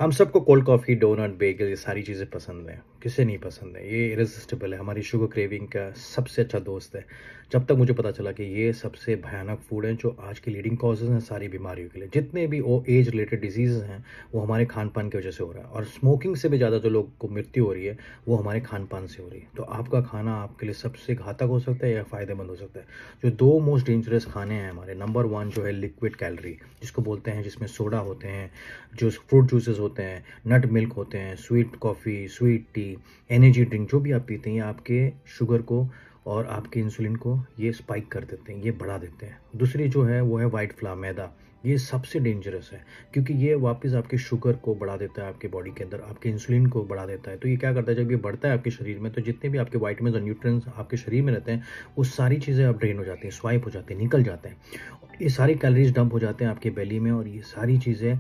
हम सबको cold coffee, donut, Bengal ये सारी चीज़ें पसंद हैं। किसे नहीं पसंद है? ये इरेसिस्टिबल है, हमारी शुगर क्रेविंग का सबसे अच्छा दोस्त है। जब तक मुझे पता चला कि ये सबसे भयानक फूड है जो आज की लीडिंग कॉजेज़ हैं सारी बीमारियों के लिए। जितने भी ओ एज रिलेटेड डिसीज़ेज़ हैं, वो हमारे खान-पान की वजह से हो रहा है और स्मोकिंग से भी ज़्यादा जो लोग को मृत्यु हो रही है, वो हमारे खान-पान से हो रही है। तो आपका खाना आपके लिए सबसे घातक हो सकता है या फ़ायदेमंद हो सकता है। जो 2 मोस्ट डेंजरस खाने हैं हमारे, नंबर 1 जो है लिक्विड कैलोरी, जिसको बोलते हैं, जिसमें सोडा होते हैं, जो फ्रूट जूसेस होते हैं, नट मिल्क होते हैं, sweet coffee, sweet T, energy drink जो भी आप पीते हैं, ये आपके शुगर को और आपके इंसुलिन को ये स्पाइक कर देते हैं, ये बढ़ा देते हैं। दूसरी जो है वो है व्हाइट फ्लावर, मैदा। ये सबसे डेंजरस है क्योंकि ये वापस आपके शुगर को बढ़ा देता है, आपके बॉडी के अंदर आपके इंसुलिन को बढ़ा देता है। तो ये क्या करता है, जब ये बढ़ता है आपके शरीर में, तो जितने भी आपके विटामिन्स और न्यूट्रिएंट्स आपके शरीर में रहते हैं, वो सारी चीज़ें अब ड्रेन हो जाती हैं, स्वाइप हो जाती हैं, निकल जाते हैं। ये सारी कैलोरीज डंप हो जाते हैं आपके बेली में और ये सारी चीज़ें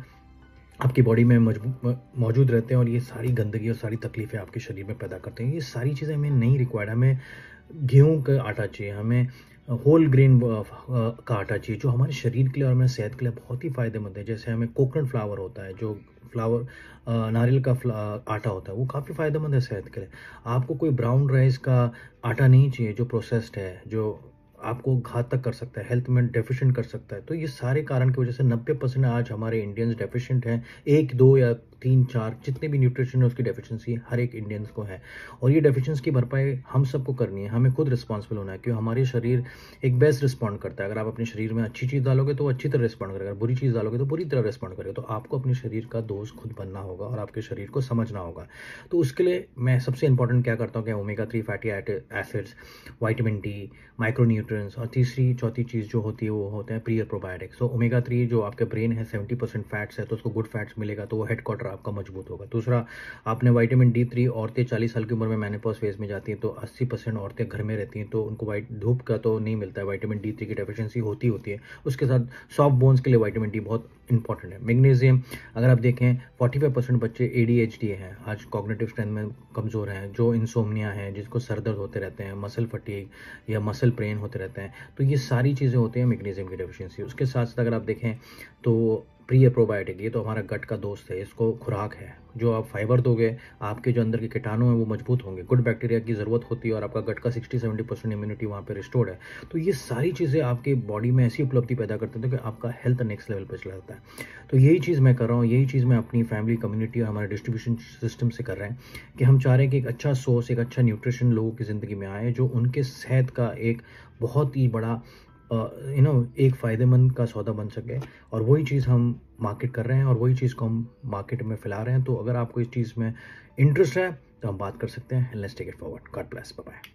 आपकी बॉडी में मौजूद रहते हैं और ये सारी गंदगी और सारी तकलीफ़ें आपके शरीर में पैदा करते हैं। ये सारी चीज़ें हमें नहीं रिक्वायर्ड। हमें गेहूँ का आटा चाहिए, हमें होल ग्रेन का आटा चाहिए जो हमारे शरीर के लिए और हमारे सेहत के लिए बहुत ही फ़ायदेमंद है। जैसे हमें कोकोनट फ्लावर होता है, जो फ्लावर नारियल का आटा होता है, वो काफ़ी फ़ायदेमंद है सेहत के लिए। आपको कोई ब्राउन राइस का आटा नहीं चाहिए जो प्रोसेस्ड है, जो आपको घातक कर सकता है, हेल्थ में डेफिशिएंट कर सकता है। तो ये सारे कारण की वजह से 90% आज हमारे इंडियंस डेफिशिएंट हैं। 1, 2 या 3, 4 जितने भी न्यूट्रिशन है उसकी डेफिशिएंसी हर एक इंडियंस को है और ये डेफिशिएंसी की भरपाई हम सबको करनी है। हमें खुद रिस्पॉन्सिबल होना है क्योंकि हमारे शरीर एक बेस्ट रिस्पॉन्ड करता है। अगर आप अपने शरीर में अच्छी चीज़ डालोगे तो वो अच्छी तरह रिस्पॉन्ड करेगा, बुरी चीज़ डालोगे तो बुरी तरह रिस्पॉन्ड करेगा। तो आपको अपने शरीर का दोस्त खुद बनना होगा और आपके शरीर को समझना होगा। तो उसके लिए मैं सबसे इंपॉर्टेंट क्या करता हूँ कि omega 3 fatty acids, vitamin D, micro nutrients और तीसरी चौथी चीज़ जो होती है वो होते हैं प्री प्रोबायोटिक्स। तो ओमेगा 3 जो आपके ब्रेन है 70% फैट्स है, तो उसको गुड फैट्स मिलेगा तो वो हेडक्वार्टर आपका मजबूत होगा। दूसरा, आपने विटामिन D3, औरतें 40 साल की उम्र में मेनोपॉज फेज में जाती हैं तो 80% औरतें घर में रहती हैं तो उनको धूप का तो नहीं मिलता है, विटामिन D3 की डेफिशिएंसी होती है। उसके साथ सॉफ्ट बोन्स के लिए विटामिन डी बहुत इंपॉर्टेंट है। मैग्नीशियम, अगर आप देखें 45% बच्चे ADHD हैं, आज कॉग्निटिव स्ट्रेंथ में कमज़ोर हैं, जो इंसोम्निया है, जिसको सर दर्द होते रहते हैं, मसल फटीग या मसल पेन होते रहते हैं, तो ये सारी चीज़ें होती हैं मैग्नीशियम की डेफिशिएंसी। उसके साथ साथ अगर आप देखें तो प्री प्रोबायोटिक, ये तो हमारा गट का दोस्त है, इसको खुराक है। जो आप फाइबर दोगे, आपके जो अंदर के कीटाणु हैं वो मजबूत होंगे, गुड बैक्टीरिया की ज़रूरत होती है और आपका गट का 60-70% इम्यूनिटी वहाँ पे रिस्टोर्ड है। तो ये सारी चीज़ें आपके बॉडी में ऐसी उपलब्धि पैदा करते हैं कि आपका हेल्थ नेक्स्ट लेवल पे चला जाता है। तो यही चीज़ मैं कर रहा हूँ, यही चीज़ मैं अपनी फैमिली, कम्युनिटी और हमारे डिस्ट्रीब्यूशन सिस्टम से कर रहे हैं कि हम चाह रहे हैं कि एक अच्छा सोर्स, एक अच्छा न्यूट्रिशन लोगों की ज़िंदगी में आए जो उनके सेहत का एक बहुत ही बड़ा एक फ़ायदेमंद का सौदा बन सके। और वही चीज़ हम मार्केट कर रहे हैं और वही चीज़ को हम मार्केट में फैला रहे हैं। तो अगर आपको इस चीज़ में इंटरेस्ट है तो हम बात कर सकते हैं। Let's take it forward. God bless, bye bye.